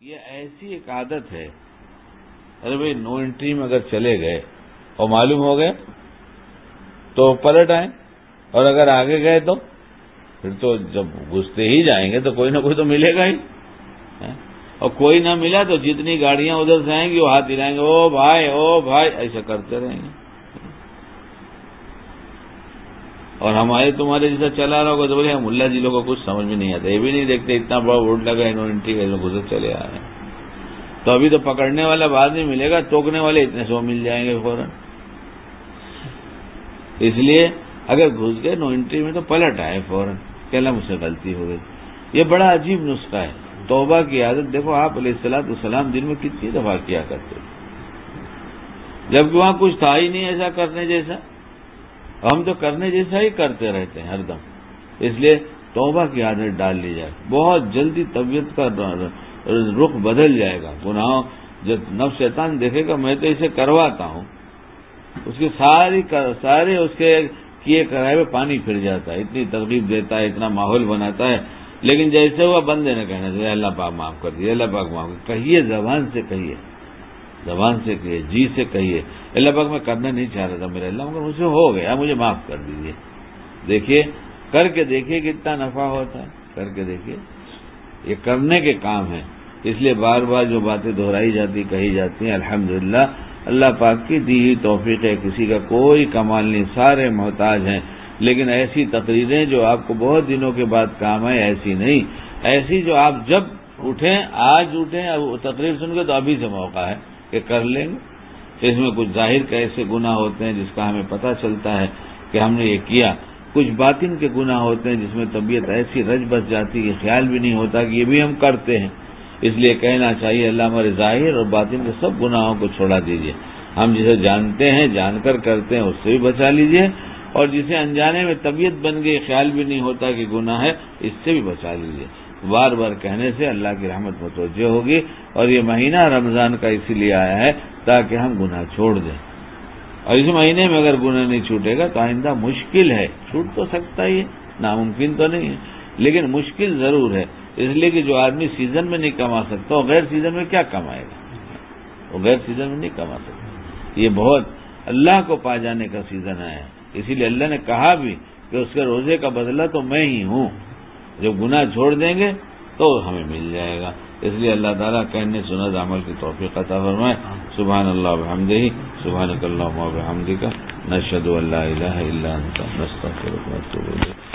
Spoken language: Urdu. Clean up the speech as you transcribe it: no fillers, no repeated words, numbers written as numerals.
یہ ایسی ایک عادت ہے، ارے بھائی نو انٹری میں اگر چلے گئے اور معلوم ہو گئے تو پلٹ آئیں، اور اگر آگے گئے تو پھر تو جب گھستے ہی جائیں گے تو کوئی نہ کوئی تو ملے گا ہی، اور کوئی نہ ملا تو جتنی گاڑیاں ادھر سے آئیں گی وہ ہاتھ ہلائیں گے، او بھائی ایسا کرتے رہیں گے، اور ہمارے تمہارے جیسا چلا رہا ہوگا تو بولے ملا جی لوگوں کو کچھ سمجھ میں نہیں آتا، یہ بھی نہیں دیکھتے اتنا بڑا بورڈ لگا ہے نو انٹری کا، گزر چلے آ رہے ہیں، تو ابھی تو پکڑنے والا بعد میں ملے گا، ٹوکنے والے اتنے سو مل جائیں گے فوراً۔ اس لیے اگر گھس گئے نو انٹری میں تو پلٹ آئے فوراً کہ اللہ مجھ سے غلطی ہو گئی۔ یہ بڑا عجیب نسخہ ہے توبہ کی عادت۔ دیکھو آپ علیہ السلام دن میں کتنی دفعہ کیا کرتے جبکہ وہاں کچھ تھا ہی نہیں ایسا کرنے جیسا، ہم تو کرنے جیسا ہی کرتے رہتے ہیں ہر دم۔ اس لیے توبہ کی عادت ڈال لی جائے، بہت جلدی طبیعت کا رخ بدل جائے گا۔ گناہوں جب نفس شیطان دیکھے گا میں تو اسے کرواتا ہوں، اس کی سارے اس کے کیے کرائے ہوئے پانی پھر جاتا ہے، اتنی ترغیب دیتا ہے، اتنا ماحول بناتا ہے، لیکن جیسے ہوا بندے نے کہنا چاہیے اللہ پاک معاف کر دیے، اللہ پاک معاف کر، کہیے زبان سے کہیے، زبان سے کہیے، جی سے کہیے اللہ پاک میں کرنا نہیں چاہ رہا تھا میرے اللہ، مگر مجھ سے ہو گیا، مجھے معاف کر دیجیے۔ دیکھیے کر کے دیکھیے کتنا نفع ہوتا ہے، کر کے دیکھیے، یہ کرنے کے کام ہیں۔ اس لیے بار بار جو باتیں دہرائی جاتی کہی جاتی ہیں، الحمدللہ اللہ پاک کی دی ہوئی توفیق ہے، کسی کا کوئی کمال نہیں، سارے محتاج ہیں، لیکن ایسی تقریریں جو آپ کو بہت دنوں کے بعد کام آئے ایسی نہیں، ایسی جو آپ جب اٹھیں، آج اٹھیں تقریر سن کے تو ابھی سے موقع ہے کہ کر لیں گے۔ اس میں کچھ ظاہر کے ایسے گناہ ہوتے ہیں جس کا ہمیں پتہ چلتا ہے کہ ہم نے یہ کیا، کچھ باطن کے گناہ ہوتے ہیں جس میں طبیعت ایسی رج بس جاتی کہ خیال بھی نہیں ہوتا کہ یہ بھی ہم کرتے ہیں۔ اس لیے کہنا چاہیے اللہ ہمارے ظاہر اور باطن کے سب گناہوں کو چھوڑا دیجیے، ہم جسے جانتے ہیں جان کر کرتے ہیں اس سے بھی بچا لیجیے، اور جسے انجانے میں طبیعت بن گئی خیال بھی نہیں ہوتا کہ گناہ ہے اس سے بھی بچا لیجیے۔ بار بار کہنے سے اللہ کی رحمت متوجہ ہوگی، اور یہ مہینہ رمضان کا اسی لیے آیا ہے تاکہ ہم گناہ چھوڑ دیں، اور اس مہینے میں اگر گناہ نہیں چھوٹے گا تو آئندہ مشکل ہے، چھوٹ تو سکتا ہی ہے، ناممکن تو نہیں ہے لیکن مشکل ضرور ہے، اس لیے کہ جو آدمی سیزن میں نہیں کما سکتا وہ غیر سیزن میں کیا کمائے گا، وہ غیر سیزن میں نہیں کما سکتا۔ یہ بہت اللہ کو پا جانے کا سیزن آیا ہے، اسی لیے اللہ نے کہا بھی کہ اس کے روزے کا بدلہ تو میں ہی ہوں، جب گناہ چھوڑ دیں گے تو ہمیں مل جائے گا۔ اس لیے اللہ تعالیٰ کہنے سنت عمل کی توفیق عطا فرمائے۔ سبحان اللہ وبحمدہ، سبحانک اللہم وبحمدک، نشہد ان لا الہ الا انت، نستغفرک ونتوب الیک۔